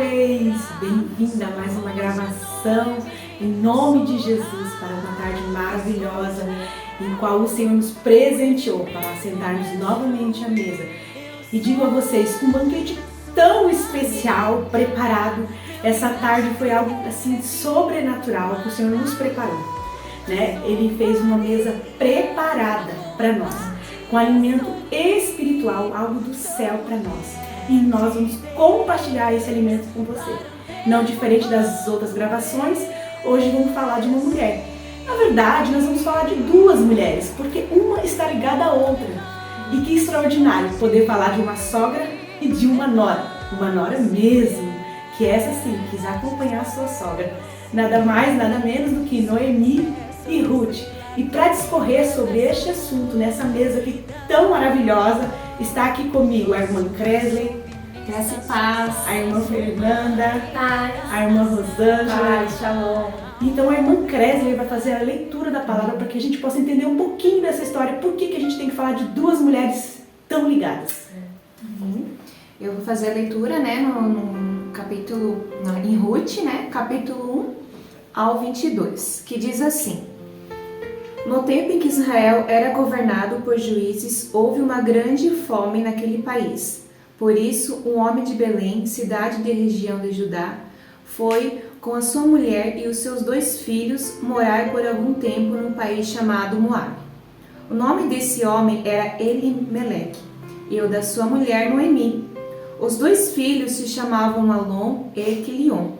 amáveis! Bem-vinda a mais uma gravação em nome de Jesus para uma tarde maravilhosa em qual o Senhor nos presenteou para sentarmos novamente à mesa. E digo a vocês, um banquete tão especial, preparado, essa tarde foi algo assim sobrenatural que o Senhor nos preparou, né? Ele fez uma mesa preparada para nós, com alimento espiritual, algo do céu para nós. E nós vamos compartilhar esse alimento com você. Não diferente das outras gravações, hoje vamos falar de uma mulher. Na verdade, nós vamos falar de duas mulheres, porque uma está ligada à outra. E que extraordinário poder falar de uma sogra e de uma nora mesmo, que essa sim quis acompanhar a sua sogra. Nada mais, nada menos do que Noemi e Ruth. E para discorrer sobre este assunto, nessa mesa aqui tão maravilhosa, está aqui comigo a irmã Kresley, graça e paz, a irmã Fernanda, paz, a irmã Rosângela. paz, shalom. Então a irmã Kresley vai fazer a leitura da palavra para que a gente possa entender um pouquinho dessa história. Por que a gente tem que falar de duas mulheres tão ligadas? Eu vou fazer a leitura, né, no capítulo, em Ruth, né, capítulo 1 ao 22, que diz assim: No tempo em que Israel era governado por juízes, houve uma grande fome naquele país. Por isso, um homem de Belém, cidade de região de Judá, foi com a sua mulher e os seus 2 filhos morar por algum tempo num país chamado Moabe. O nome desse homem era Elimeleque e o da sua mulher Noemi. Os 2 filhos se chamavam Malom e Quilion.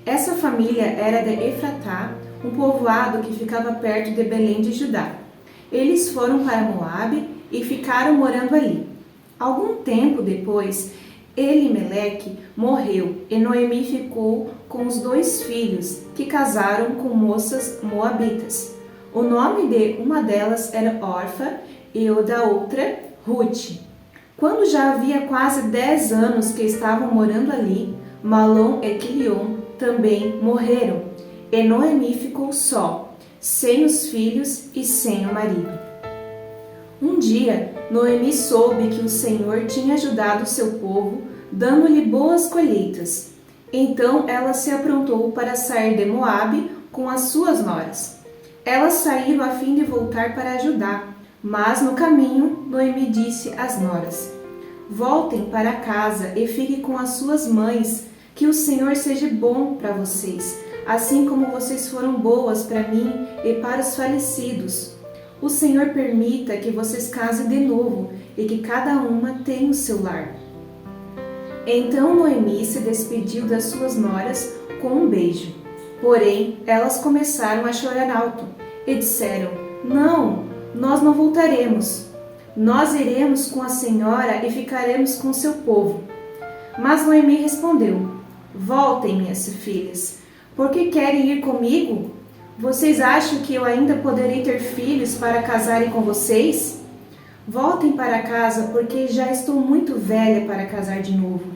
Essa família era de Efratá, um povoado que ficava perto de Belém de Judá. Eles foram para Moabe e ficaram morando ali. Algum tempo depois, Elimeleque morreu e Noemi ficou com os 2 filhos, que casaram com moças moabitas. O nome de uma delas era Orfa e o da outra, Ruth. Quando já havia quase 10 anos que estavam morando ali, Malom e Quilion também morreram. E Noemi ficou só, sem os filhos e sem o marido. Um dia, Noemi soube que o Senhor tinha ajudado o seu povo, dando-lhe boas colheitas. Então ela se aprontou para sair de Moabe com as suas noras. Elas saíram a fim de voltar para Judá, mas no caminho Noemi disse às noras: Voltem para casa e fiquem com as suas mães, que o Senhor seja bom para vocês, assim como vocês foram boas para mim e para os falecidos. O Senhor permita que vocês casem de novo e que cada uma tenha o seu lar. Então Noemi se despediu das suas noras com um beijo. Porém, elas começaram a chorar alto e disseram: Não, nós não voltaremos. Nós iremos com a senhora e ficaremos com seu povo. Mas Noemi respondeu: Voltem, minhas filhas. Por que querem ir comigo? Vocês acham que eu ainda poderei ter filhos para casarem com vocês? Voltem para casa, porque já estou muito velha para casar de novo.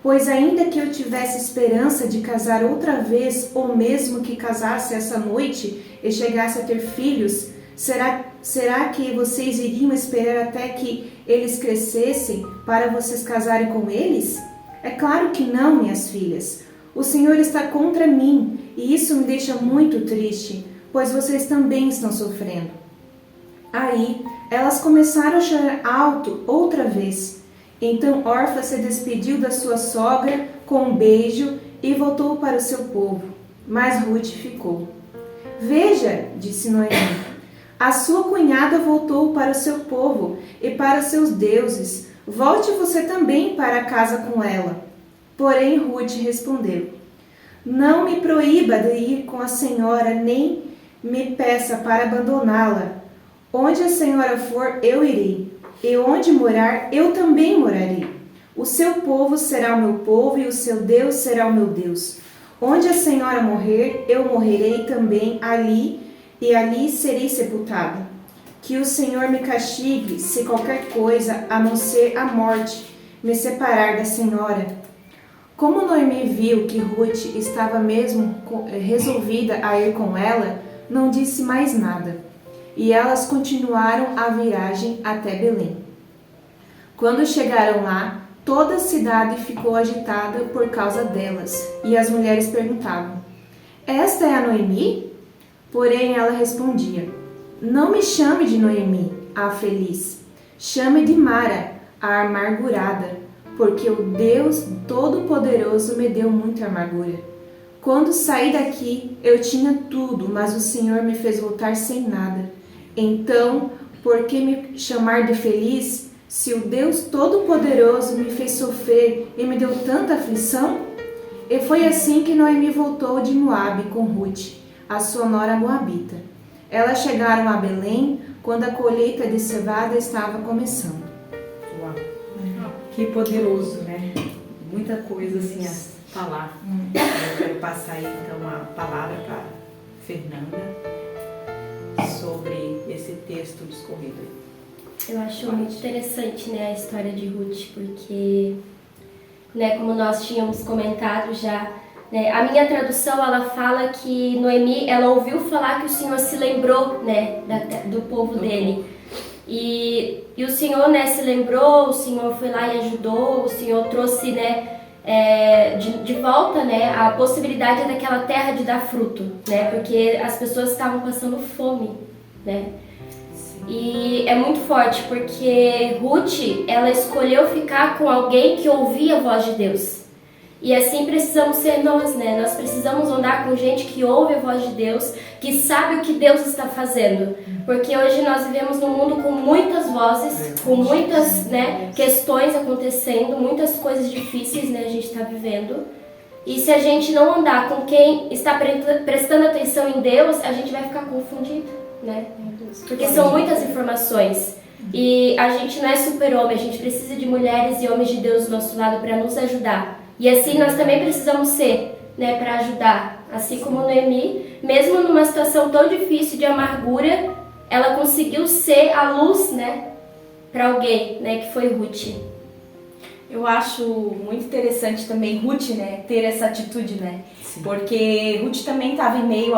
Pois ainda que eu tivesse esperança de casar outra vez, ou mesmo que casasse essa noite e chegasse a ter filhos, será que vocês iriam esperar até que eles crescessem para vocês casarem com eles? É claro que não, minhas filhas. O Senhor está contra mim e isso me deixa muito triste, pois vocês também estão sofrendo. Aí, elas começaram a chorar alto outra vez. Então Orfa se despediu da sua sogra com um beijo e voltou para o seu povo. Mas Ruth ficou. Veja, disse Noemi, a sua cunhada voltou para o seu povo e para os seus deuses. Volte você também para casa com ela. Porém Ruth respondeu: Não me proíba de ir com a senhora, nem me peça para abandoná-la. Onde a senhora for, eu irei, e onde morar, eu também morarei. O seu povo será o meu povo, e o seu Deus será o meu Deus. Onde a senhora morrer, eu morrerei também ali, e ali serei sepultada. Que o Senhor me castigue, se qualquer coisa, a não ser a morte, me separar da senhora. Como Noemi viu que Ruth estava mesmo resolvida a ir com ela, não disse mais nada. E elas continuaram a viagem até Belém. Quando chegaram lá, Toda a cidade ficou agitada por causa delas, e as mulheres perguntavam: esta é a Noemi? Porém ela respondia: não me chame de Noemi, a feliz. Chame de Mara, a amargurada, porque o Deus Todo-Poderoso me deu muita amargura. Quando saí daqui, eu tinha tudo, mas o Senhor me fez voltar sem nada. Então, por que me chamar de feliz, se o Deus Todo-Poderoso me fez sofrer e me deu tanta aflição? E foi assim que Noemi voltou de Moabe com Ruth, a sua nora moabita. Elas chegaram a Belém quando a colheita de cevada estava começando. Uau, que poderoso, né? Muita coisa assim a falar. Eu quero passar aí então a palavra para Fernanda sobre esse texto discorrido. Eu acho muito interessante, né, a história de Ruth, porque, né, como nós tínhamos comentado já, né, a minha tradução ela fala que Noemi, ela ouviu falar que o Senhor se lembrou, né, do povo dele. E o Senhor, né, se lembrou, o Senhor foi lá e ajudou, o Senhor trouxe, né, de volta, né, a possibilidade daquela terra de dar fruto, né, porque as pessoas estavam passando fome, né. E é muito forte porque Ruth, ela escolheu ficar com alguém que ouvia a voz de Deus. E assim precisamos ser nós, né? Nós precisamos andar com gente que ouve a voz de Deus, que sabe o que Deus está fazendo. Porque hoje nós vivemos num mundo com muitas vozes, com muitas, né, questões acontecendo, muitas coisas difíceis, né, a gente está vivendo. E se a gente não andar com quem está prestando atenção em Deus, a gente vai ficar confundido, né? Porque são muitas informações. E a gente não é super-homem, a gente precisa de mulheres e homens de Deus do nosso lado para nos ajudar. E assim nós também precisamos ser, né, para ajudar. Assim como Noemi, mesmo numa situação tão difícil de amargura, ela conseguiu ser a luz, né, para alguém, né, que foi Ruth. Eu acho muito interessante também Ruth, né, ter essa atitude, né? Sim. Porque Ruth também estava em meio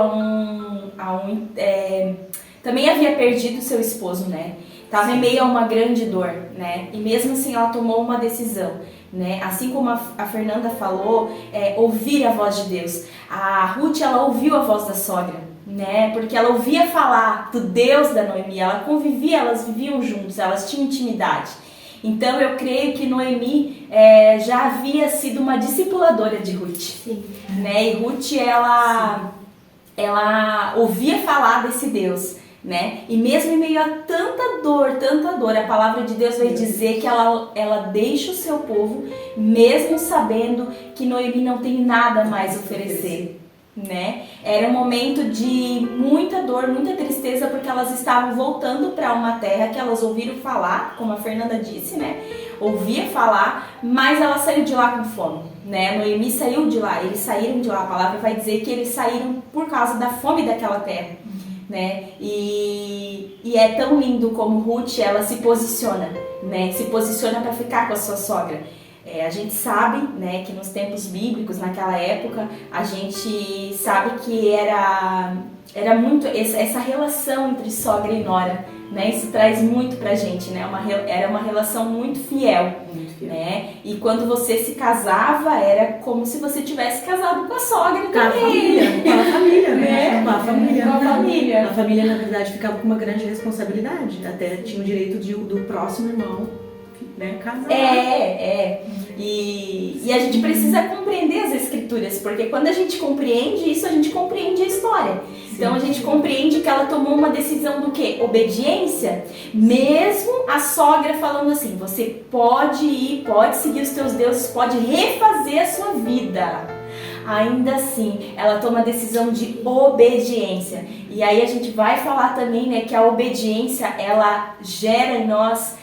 também havia perdido seu esposo, né? Estava em meio a uma grande dor, né? E mesmo assim ela tomou uma decisão, né? Assim como a Fernanda falou, ouvir a voz de Deus. A Ruth, ela ouviu a voz da sogra, né? Porque ela ouvia falar do Deus da Noemi, ela convivia, elas viviam juntos, elas tinham intimidade. Então eu creio que Noemi já havia sido uma discipuladora de Ruth. Sim. Né? E Ruth, ela ouvia falar desse Deus, né? E mesmo em meio a tanta dor, a palavra de Deus vai dizer que ela deixa o seu povo, mesmo sabendo que Noemi não tem nada mais a oferecer, né? Era um momento de muita dor, muita tristeza, porque elas estavam voltando para uma terra que elas ouviram falar, como a Fernanda disse, né? Ouvia falar, mas ela saiu de lá com fome, né? Noemi saiu de lá, eles saíram de lá. A palavra vai dizer que eles saíram por causa da fome daquela terra, né? E é tão lindo como Ruth, ela se posiciona, né? Se posiciona para ficar com a sua sogra. A gente sabe, né, que nos tempos bíblicos, naquela época, a gente sabe que era muito essa relação entre sogra e nora, né? Isso traz muito pra gente, né? Era uma relação muito fiel, né? E quando você se casava, era como se você tivesse casado com a sogra também. Com a família, né? Com a família. A família, na verdade, ficava com uma grande responsabilidade. Até tinha o direito do próximo irmão, né, casar. E a gente precisa compreender as escrituras, porque quando a gente compreende isso, a gente compreende a história. Sim. Então a gente compreende que ela tomou uma decisão do quê? Obediência. Mesmo a sogra falando assim, você pode ir, pode seguir os teus deuses, pode refazer a sua vida. Ainda assim, ela toma a decisão de obediência. E aí a gente vai falar também, né, que a obediência, ela gera em nós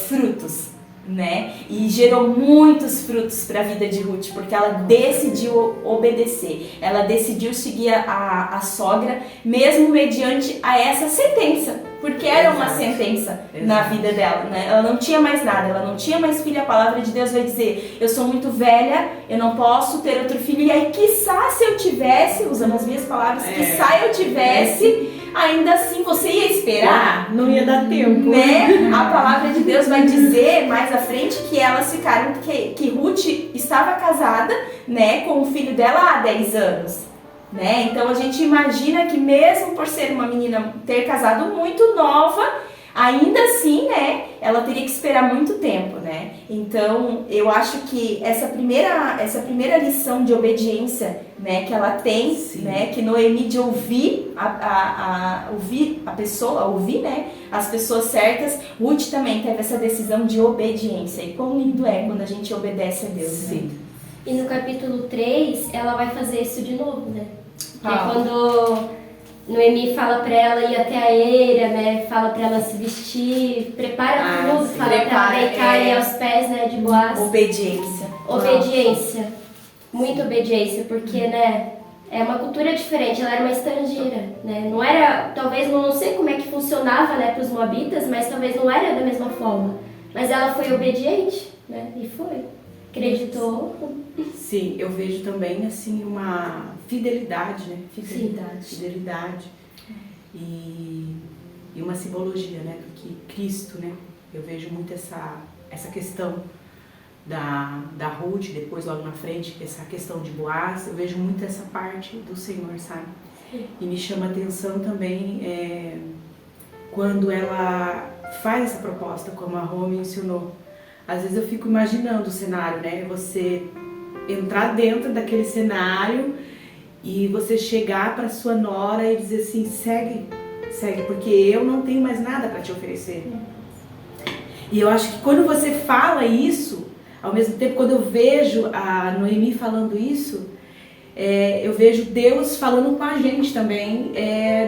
frutos, né? E gerou muitos frutos para a vida de Ruth, porque ela decidiu obedecer, ela decidiu seguir a sogra, mesmo mediante a essa sentença, porque era uma Exato. sentença na vida dela, né? Ela não tinha mais nada, ela não tinha mais filho. A palavra de Deus vai dizer: eu sou muito velha, eu não posso ter outro filho. E aí, quiçá se eu tivesse, usando as minhas palavras, quiçá eu tivesse, ainda assim você ia esperar. Não ia dar tempo. Né? A palavra de Deus vai dizer mais à frente que elas ficaram, que Ruth estava casada, né, com o filho dela há 10 anos. Né? Então a gente imagina que mesmo por ser uma menina ter casado muito nova, ainda assim, né, ela teria que esperar muito tempo, né? Então eu acho que essa primeira lição de obediência, né, que ela tem, né, que Noemi de ouvir ouvir a pessoa, ouvir, né, as pessoas certas, Ruth também teve essa decisão de obediência. E quão lindo é quando a gente obedece a Deus. Sim. Né? E no capítulo 3, ela vai fazer isso de novo, né? Que é Ah. quando Noemi fala pra ela ir até a eira, né? Fala pra ela se vestir, prepara tudo, sim. fala pra ela deitar aí aos pés, né, de Boaz. Obediência. Obediência. Muita obediência, porque, né, é uma cultura diferente, ela era uma estrangeira, né? Não era, talvez, não sei como é que funcionava, né, pros moabitas, mas talvez não era da mesma forma. Mas ela foi obediente, né? E foi. Acreditou. Sim, eu vejo também assim uma fidelidade, né? Fidelidade. Fidelidade. E uma simbologia, né? Porque Cristo, né? Eu vejo muito essa questão da Ruth, depois logo na frente, essa questão de Boaz, eu vejo muito essa parte do Senhor, sabe? E me chama a atenção também quando ela faz essa proposta, como a Rô mencionou. Às vezes eu fico imaginando o cenário, né? Você entrar dentro daquele cenário e você chegar para sua nora e dizer assim, segue, porque eu não tenho mais nada para te oferecer. E eu acho que quando você fala isso, ao mesmo tempo quando eu vejo a Noemi falando isso, eu vejo Deus falando com a gente também,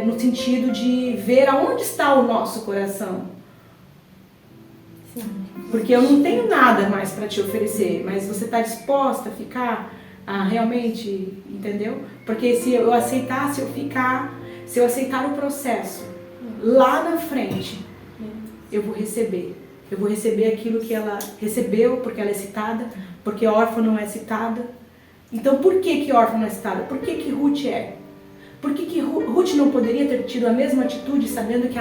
no sentido de ver aonde está o nosso coração. Porque eu não tenho nada mais para te oferecer, mas você está disposta a ficar realmente, entendeu? Porque se eu aceitar, se eu aceitar o processo, lá na frente, eu vou receber. Eu vou receber aquilo que ela recebeu, porque ela é citada, porque órfã não é citada. Então por que órfã não é citada? Por que Ruth é? Por que Ruth não poderia ter tido a mesma atitude, sabendo que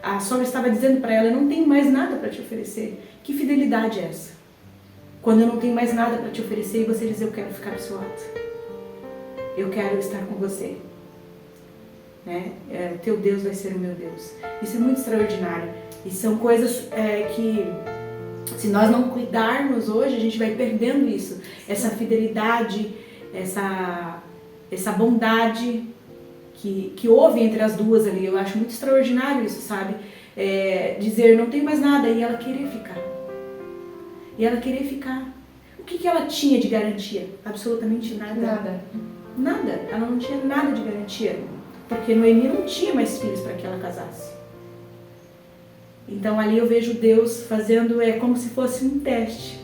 a sogra estava dizendo para ela, eu não tenho mais nada para te oferecer? Que fidelidade é essa? Quando eu não tenho mais nada para te oferecer e você diz, eu quero ficar do seu lado. Eu quero estar com você. Né? O teu Deus vai ser o meu Deus. Isso é muito extraordinário. E são coisas que, se nós não cuidarmos hoje, a gente vai perdendo isso. Essa fidelidade, essa bondade que houve entre as duas ali. Eu acho muito extraordinário isso, sabe? Dizer, não tem mais nada, e ela querer ficar. O que ela tinha de garantia? Absolutamente nada. Nada. Ela não tinha nada de garantia. Porque Noemi não tinha mais filhos para que ela casasse. Então ali eu vejo Deus fazendo, como se fosse um teste.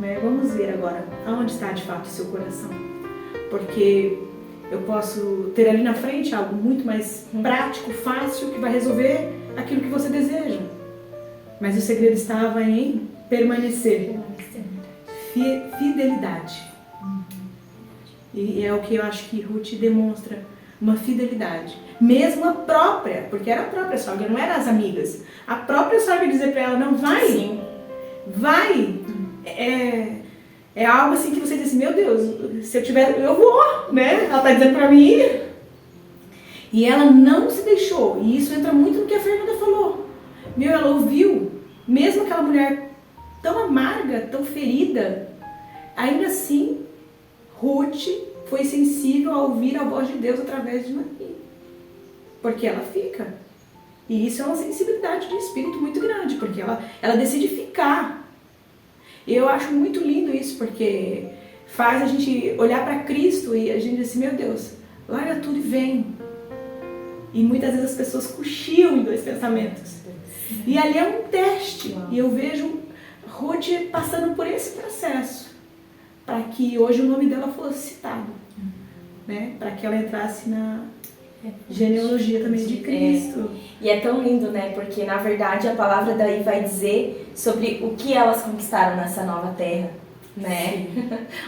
Né? Vamos ver agora, aonde está de fato o seu coração. Porque eu posso ter ali na frente algo muito mais prático, fácil, que vai resolver aquilo que você deseja. Mas o segredo estava em permanecer. Fidelidade. E é o que eu acho que Ruth demonstra, uma fidelidade. Mesmo a própria, porque era a própria sogra, não eram as amigas. A própria sogra dizer para ela, não, vai. Sim. Vai. É algo assim que você diz assim, meu Deus, se eu tiver, eu vou, né? Ela está dizendo para mim ir. E ela não se deixou. E isso entra muito no que a Fernanda falou. Ela ouviu, mesmo aquela mulher tão amarga, tão ferida, ainda assim, Ruth foi sensível a ouvir a voz de Deus através de Noemi. Porque ela fica. E isso é uma sensibilidade de espírito muito grande, porque ela decide ficar. E eu acho muito lindo isso, porque faz a gente olhar para Cristo e a gente diz assim, meu Deus, larga tudo e vem. E muitas vezes as pessoas cochilam em dois pensamentos. E ali é um teste. E eu vejo Ruth passando por esse processo, para que hoje o nome dela fosse citado, né? Para que ela entrasse Genealogia também de Cristo. E é tão lindo, né? Porque na verdade a palavra daí vai dizer sobre o que elas conquistaram nessa nova terra, né?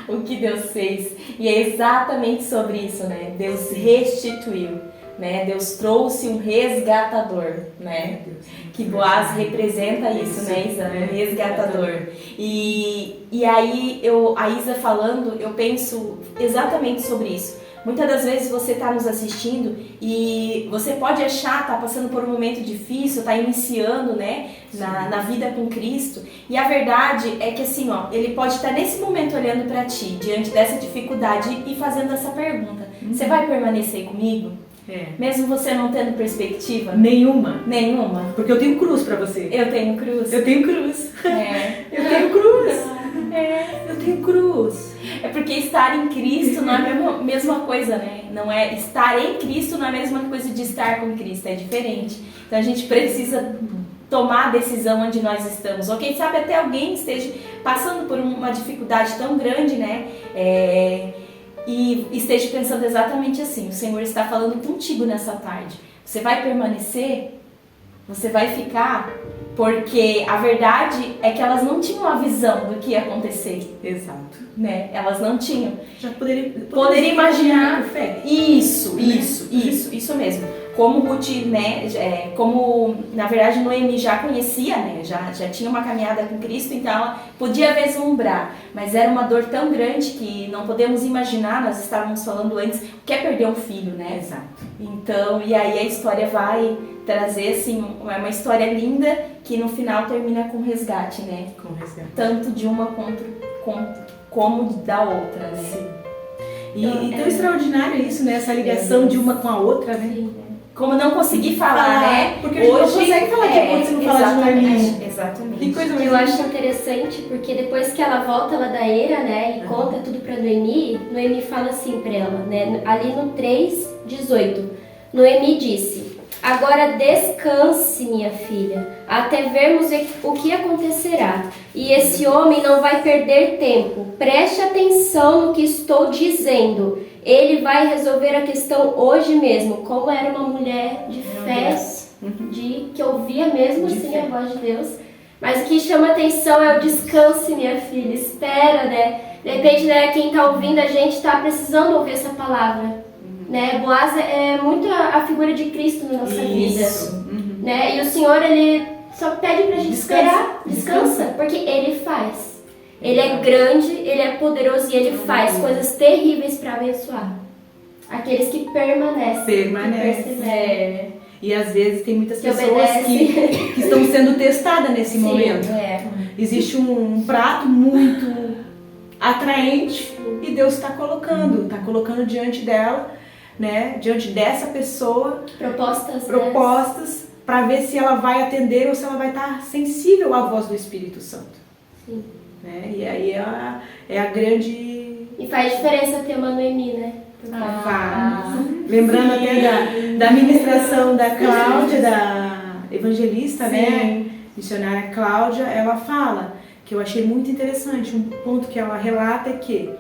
O que Deus fez. E é exatamente sobre isso, né? Deus restituiu, né? Deus trouxe um resgatador, né? Que Boaz representa isso, né, Isa? Um resgatador. E aí a Isa falando, eu penso exatamente sobre isso. Muitas das vezes você está nos assistindo e você pode achar, está passando por um momento difícil, está iniciando, né, na vida com Cristo. E a verdade é que assim, ó, Ele pode estar nesse momento olhando para ti, diante dessa dificuldade e fazendo essa pergunta. Você vai permanecer comigo? Mesmo você não tendo perspectiva? Nenhuma. Nenhuma. Porque eu tenho cruz pra você. Eu tenho cruz. Eu tenho cruz. Eu tenho cruz. Eu tenho cruz. É porque estar em Cristo não é a mesma coisa, né? Não é estar em Cristo não é a mesma coisa de estar com Cristo, é diferente. Então a gente precisa tomar a decisão onde nós estamos. Ou quem sabe até alguém esteja passando por uma dificuldade tão grande, né? E esteja pensando exatamente assim, o Senhor está falando contigo nessa tarde. Você vai permanecer? Você vai ficar? Porque a verdade é que elas não tinham a visão do que ia acontecer. Exato. Né? Elas não tinham. Já poderia imaginar. Fé. Isso mesmo. Como Ruth, né, como na verdade Noemi já conhecia, né, já tinha uma caminhada com Cristo, então ela podia vislumbrar, mas era uma dor tão grande que não podemos imaginar, nós estávamos falando antes, o que é perder um filho, né? Exato. Então, e aí a história vai trazer, assim, é uma história linda que no final termina com resgate, né? Com resgate. Tanto de uma como da outra, né? Sim. E tão extraordinário isso, né? Essa ligação de uma com a outra, né? Sim, Como não conseguir falar, né? Porque a gente não consegue falar de quando você não fala de Noemi. Exatamente. Que coisa Eu mais acho interessante porque depois que ela volta lá da Eira, né, e conta tudo pra Noemi, Noemi fala assim pra ela, né, ali no 3:18, Noemi disse: agora descanse, minha filha, até vermos o que acontecerá. E esse homem não vai perder tempo. Preste atenção no que estou dizendo. Ele vai resolver a questão hoje mesmo. Como era uma mulher de fé, que ouvia mesmo assim a voz de Deus. Mas o que chama atenção é o descanse, minha filha. Espera, né? De repente, né, quem está ouvindo a gente está precisando ouvir essa palavra. Né? Boaz é muito a figura de Cristo na nossa vida. Né? E o Senhor, Ele só pede pra gente esperar. Descansa. Porque Ele faz. Ele é grande, Ele é poderoso e Ele faz coisas terríveis para abençoar aqueles que permanecem. Que perseveram. E às vezes tem muitas pessoas que estão sendo testadas nesse momento. Existe um prato muito atraente e Deus está colocando diante dela, né, diante dessa pessoa, propostas para ver se ela vai atender ou se ela vai estar sensível à voz do Espírito Santo. Sim. Né? E aí é a grande... E faz diferença ter uma Noemi, né? Lembrando até da ministração da Cláudia, da evangelista, né? Missionária Cláudia, ela fala, que eu achei muito interessante, um ponto que ela relata é que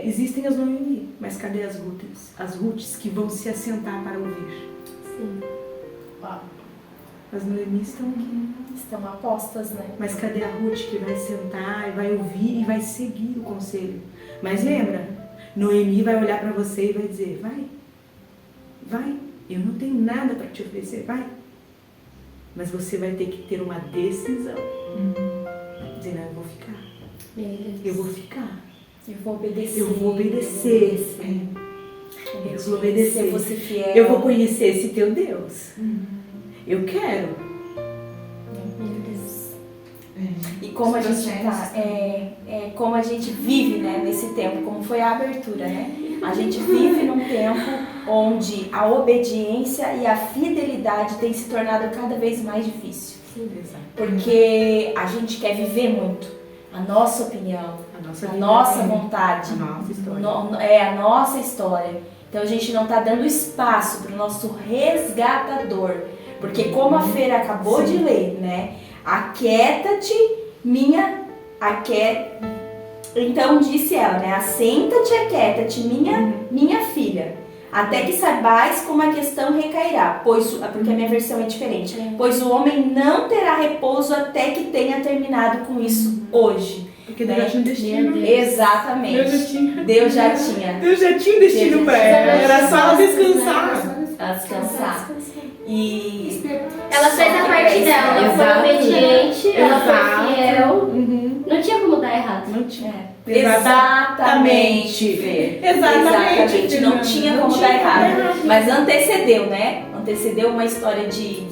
existem as Noemi, mas cadê as Ruths? As Ruths que vão se assentar para ouvir. Sim. As Noemi estão aqui. Estão apostas, né? Mas cadê a Ruth que vai sentar e vai ouvir e vai seguir o conselho? Mas lembra, Noemi vai olhar para você e vai dizer, vai, eu não tenho nada para te oferecer, vai. Mas você vai ter que ter uma decisão. Dizer, não, eu vou ficar. Eu vou ficar. Eu vou obedecer. Eu vou obedecer. Eu vou obedecer. Eu vou ser fiel. Eu vou conhecer esse teu Deus. Eu quero. Meu Deus. E como a gente tá, como a gente vive, né, nesse tempo, como foi a abertura, né? A gente vive num tempo onde a obediência e a fidelidade tem se tornado cada vez mais difícil. Sim, exato. Porque a gente quer viver muito a nossa opinião, a nossa vontade, a nossa história. A nossa história. Então a gente não está dando espaço para o nosso resgatador. Porque como a Feira acabou de ler, né? Aquieta-te, Então disse ela, né? Assenta-te, aquieta-te, minha filha. Até que saibais como a questão recairá, porque a minha versão é diferente. Pois o homem não terá repouso até que tenha terminado com isso hoje. Porque Deus já tinha um destino. Exatamente. Deus já tinha um destino para ela. Era só ela descansar. E ela fez a parte dela, ela foi obediente, ela foi fiel. Não tinha como dar errado. Não tinha. Exatamente. Não tinha como dar errado. Mas antecedeu, né? Antecedeu uma história de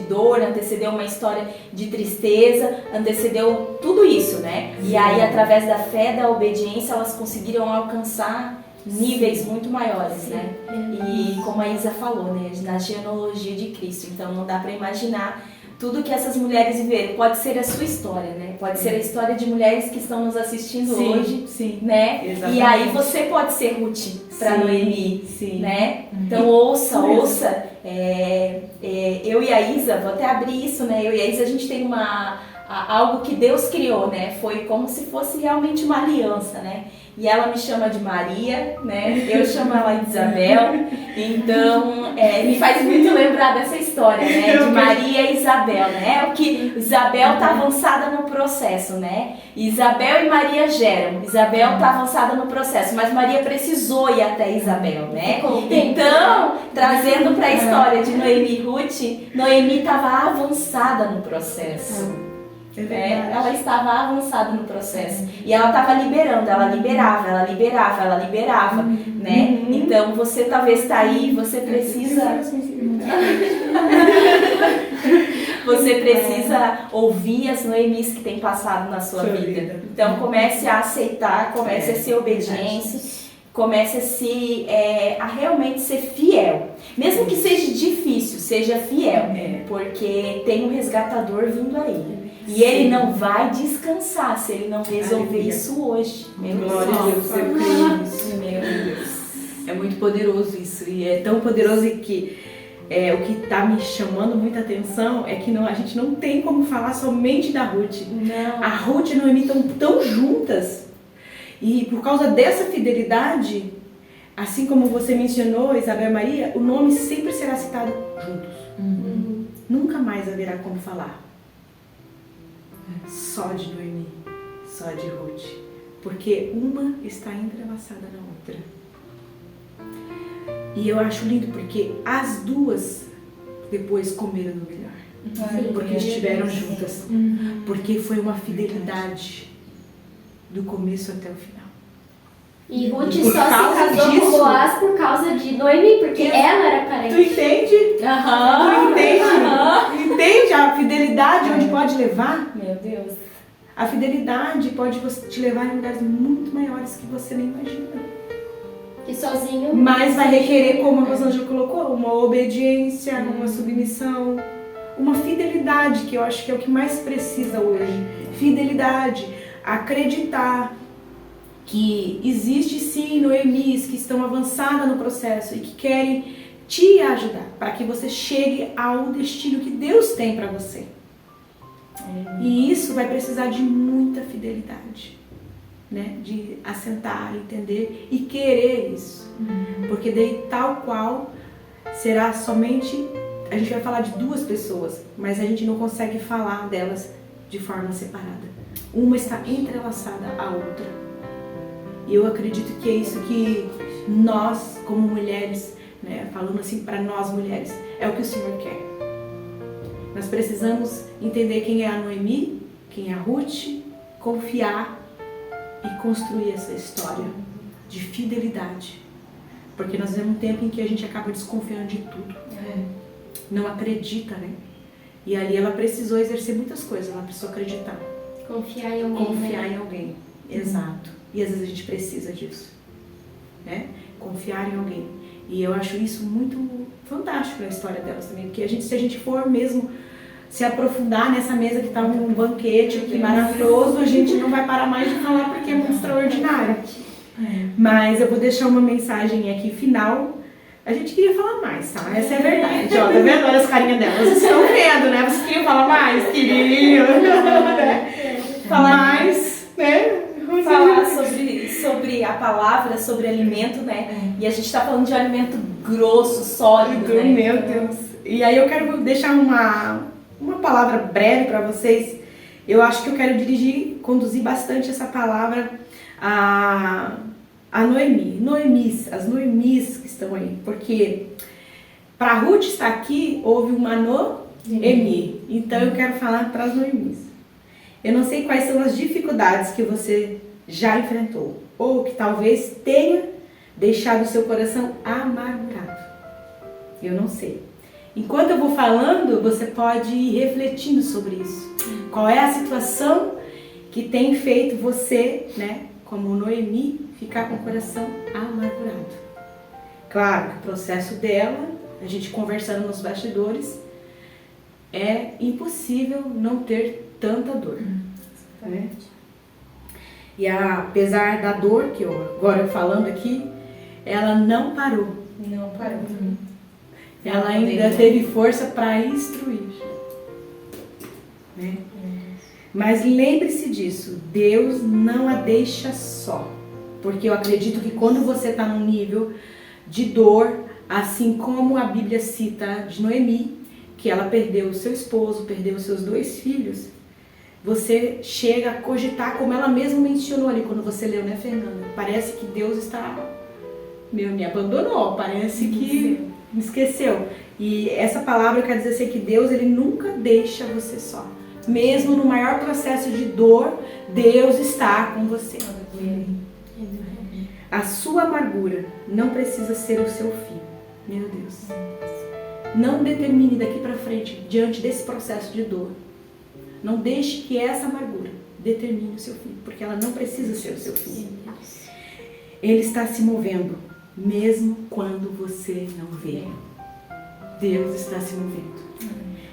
dor, antecedeu uma história de tristeza, antecedeu tudo isso, né? E aí, através da fé, da obediência, elas conseguiram alcançar níveis muito maiores, né? E como a Isa falou, né? Na genealogia de Cristo. Então, não dá para imaginar tudo que essas mulheres viveram. Pode ser a sua história, né? Pode ser a história de mulheres que estão nos assistindo hoje, né? Exatamente. E aí você pode ser Ruth para Noemi, né? Então ouça. Eu e a Isa, vou até abrir isso, né? Eu e a Isa, a gente tem algo que Deus criou, né? Foi como se fosse realmente uma aliança, né? E ela me chama de Maria, né? Eu chamo ela de Isabel. Então, me faz muito lembrar dessa história, né? De Maria e Isabel, né? O que Isabel está avançada no processo, né? Isabel e Maria geram. Isabel está avançada no processo, mas Maria precisou ir até Isabel, né? Então, trazendo para a história de Noemi e Ruth, Noemi estava avançada no processo. Ela estava avançada no processo e ela estava liberando, ela liberava, né? Então você talvez está aí, você precisa ouvir as Noemis que tem passado na sua vida. Então comece a aceitar, comece a ser obediente. Comece a realmente ser fiel. Mesmo que seja difícil, seja fiel. Porque tem um resgatador vindo aí. E ele não vai descansar se ele não resolver isso hoje. Glória a Deus, eu creio nisso. Meu Deus. É muito poderoso isso. E é tão poderoso que o que está me chamando muita atenção é que a gente não tem como falar somente da Ruth. Não. A Ruth e a Noemi estão tão juntas. E por causa dessa fidelidade, assim como você mencionou, Isabel e Maria, o nome sempre será citado juntos. Nunca mais haverá como falar só de Noemi, só de Ruth. Porque uma está entrelaçada na outra. E eu acho lindo porque as duas depois comeram do melhor. Porque estiveram juntas. Porque foi uma fidelidade do começo até o final. E Ruth só se casou com Boaz por causa de Noemi, porque ela era parente. Tu entende? Entende a fidelidade onde pode levar? Meu Deus. A fidelidade pode te levar em lugares muito maiores que você nem imagina. Que sozinho. Mas vai requerer, como a Rosângela colocou, uma obediência, uma submissão, uma fidelidade, que eu acho que é o que mais precisa hoje. Fidelidade, acreditar que existe sim Noemis que estão avançadas no processo e que querem te ajudar para que você chegue ao destino que Deus tem para você. E isso vai precisar de muita fidelidade, né? De assentar, entender e querer isso. Porque daí tal qual será somente, a gente vai falar de duas pessoas, mas a gente não consegue falar delas de forma separada. Uma está entrelaçada à outra. E eu acredito que é isso que nós, como mulheres, né, falando assim para nós mulheres, é o que o Senhor quer. Nós precisamos entender quem é a Noemi, quem é a Ruth, confiar e construir essa história de fidelidade. Porque nós vivemos um tempo em que a gente acaba desconfiando de tudo. Não acredita, né? E ali ela precisou exercer muitas coisas, ela precisou acreditar. Confiar em alguém. Confiar em alguém, exato. E às vezes a gente precisa disso, né? Confiar em alguém. E eu acho isso muito fantástico na história delas também, porque se a gente for mesmo se aprofundar nessa mesa que está um banquete que maravilhoso, a gente não vai parar mais de falar porque é muito extraordinário. Mas eu vou deixar uma mensagem aqui final. A gente queria falar mais, tá? Essa é a verdade. Ó, tá vendo? Olha as carinhas delas. Vocês estão vendo, né? Vocês queriam falar mais? Queriam. Falar mais, né? Falar sobre sobre a palavra, sobre alimento, né? E a gente tá falando de alimento grosso, sólido, né? Meu Deus. E aí eu quero deixar uma palavra breve para vocês. Eu acho que eu quero conduzir bastante essa palavra a Noemi. As Noemis que estão aí. Porque para Ruth estar aqui, houve uma Noemi. Então eu quero falar para as Noemis. Eu não sei quais são as dificuldades que você já enfrentou. Ou que talvez tenha deixado o seu coração amargurado. Eu não sei. Enquanto eu vou falando, você pode ir refletindo sobre isso. Qual é a situação que tem feito você, né, como Noemi, ficar com o coração amargurado? Claro que o processo dela, a gente conversando nos bastidores, é impossível não ter tanta dor. Né? E apesar da dor, que eu agora falando aqui, ela não parou. Não parou. Ela ainda teve força para instruir. Né? Mas lembre-se disso, Deus não a deixa só. Porque eu acredito que quando você está num nível de dor, assim como a Bíblia cita de Noemi, que ela perdeu o seu esposo, perdeu os seus 2 filhos, você chega a cogitar, como ela mesma mencionou ali quando você leu, né, Fernanda? Parece que Deus está, me abandonou, parece que me esqueceu. E essa palavra quer dizer assim, que Deus, ele nunca deixa você só. Mesmo no maior processo de dor, Deus está com você. A sua amargura não precisa ser o seu fim. Meu Deus. Não determine daqui para frente, diante desse processo de dor. Não deixe que essa amargura determine o seu fim, porque ela não precisa ser o seu fim. Ele está se movendo, mesmo quando você não vê. Deus está se movendo.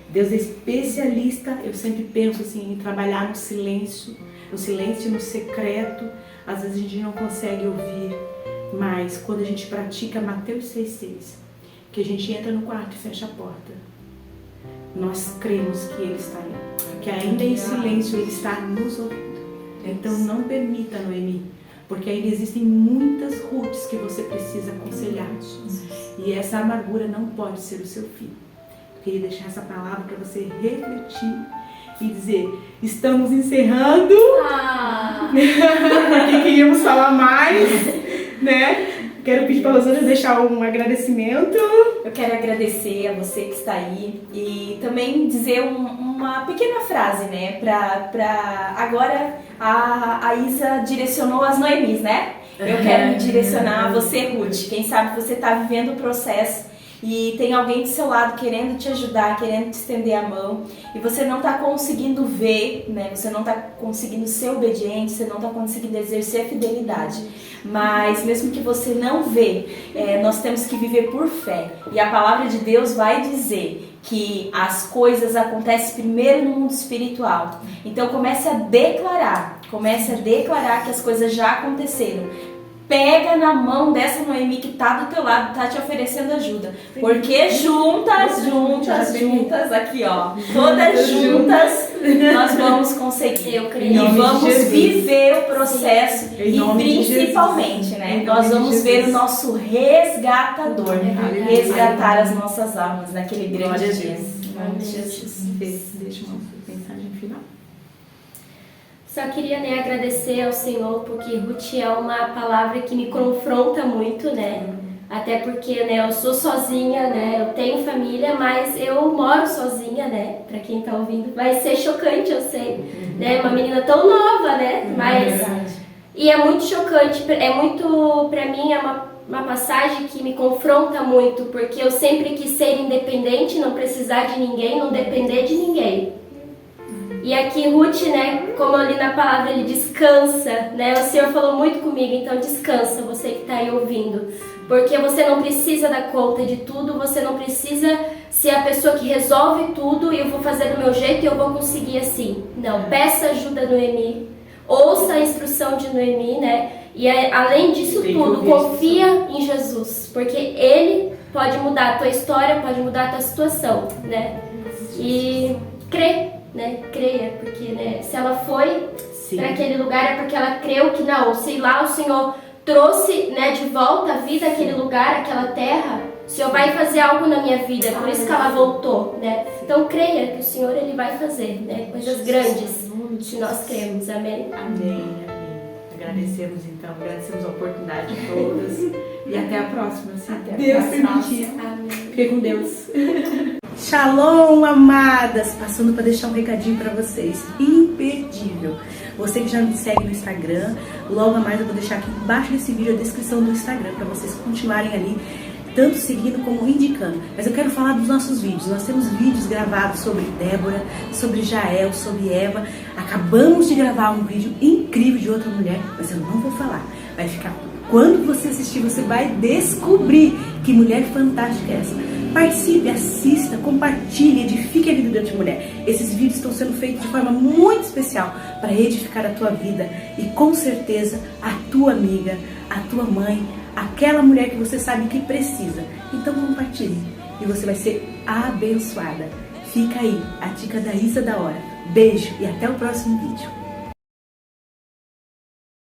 Deus é especialista, eu sempre penso assim, em trabalhar no silêncio e no secreto. Às vezes a gente não consegue ouvir, mas quando a gente pratica Mateus 6,6, que a gente entra no quarto e fecha a porta, nós cremos que Ele está ali, que ainda em silêncio Ele está nos ouvindo. Então não permita, Noemi, porque ainda existem muitas Ruths que você precisa aconselhar. E essa amargura não pode ser o seu fim. Eu queria deixar essa palavra para você refletir e dizer, estamos encerrando, porque queríamos falar mais, né? Quero pedir para a Rosana deixar um agradecimento. Eu quero agradecer a você que está aí e também dizer uma pequena frase, né? Agora a Isa direcionou as Noemis, né? Eu quero me direcionar a você, Ruth. Quem sabe você está vivendo o processo e tem alguém do seu lado querendo te ajudar, querendo te estender a mão e você não está conseguindo ver, né? Você não está conseguindo ser obediente, você não está conseguindo exercer a fidelidade. Mas mesmo que você não vê, nós temos que viver por fé. E a palavra de Deus vai dizer que as coisas acontecem primeiro no mundo espiritual. Então comece a declarar que as coisas já aconteceram. Pega na mão dessa Noemi que tá do teu lado, tá te oferecendo ajuda. Porque juntas, aqui ó, todas juntas, nós vamos conseguir. Eu creio. E vamos viver o processo e principalmente, né? Nós vamos ver o nosso resgatador, resgatar as nossas almas naquele grande dia. Em nome de Jesus. Deixa uma mensagem final. Só queria, né, agradecer ao Senhor, porque Ruth é uma palavra que me confronta muito, né? Até porque, né, eu sou sozinha, né? Eu tenho família, mas eu moro sozinha, né? Pra quem tá ouvindo, vai ser chocante, eu sei, né? Uma menina tão nova, né? Mas e é muito chocante, é muito, pra mim, é uma passagem que me confronta muito, porque eu sempre quis ser independente, não precisar de ninguém, não depender de ninguém. E aqui Ruth, né, como eu li na palavra, ele descansa, né? O Senhor falou muito comigo, então descansa, você que está aí ouvindo. Porque você não precisa dar conta de tudo, você não precisa ser a pessoa que resolve tudo e eu vou fazer do meu jeito e eu vou conseguir assim. Não, peça ajuda do Noemi, ouça a instrução de Noemi, né? E além disso tudo, confia em Jesus, porque Ele pode mudar a tua história, pode mudar a tua situação, né? E crê. Né? Creia, porque né, se ela foi, para aquele lugar, é porque ela creu que não, sei lá, o Senhor trouxe, né, de volta a vida aquele lugar, aquela terra. O Senhor vai fazer algo na minha vida, por isso que ela voltou, né? Então creia que o Senhor ele vai fazer, né, coisas grandes, se nós cremos. Amém. Amém, amém. Agradecemos então, agradecemos a oportunidade de todas e até a próxima, se Deus permitir. Amém. Fique com Deus. Shalom, amadas! Passando para deixar um recadinho para vocês, imperdível. Você que já me segue no Instagram, logo a mais eu vou deixar aqui embaixo desse vídeo a descrição do Instagram para vocês continuarem ali, tanto seguindo como indicando. Mas eu quero falar dos nossos vídeos. Nós temos vídeos gravados sobre Débora, sobre Jael, sobre Eva. Acabamos de gravar um vídeo incrível de outra mulher, mas eu não vou falar. Vai ficar... Quando você assistir, você vai descobrir que mulher fantástica é essa. Participe, assista, compartilhe, edifique a vida de outra mulher. Esses vídeos estão sendo feitos de forma muito especial para edificar a tua vida e com certeza a tua amiga, a tua mãe, aquela mulher que você sabe que precisa. Então compartilhe e você vai ser abençoada. Fica aí, a dica da Isa da hora. Beijo e até o próximo vídeo.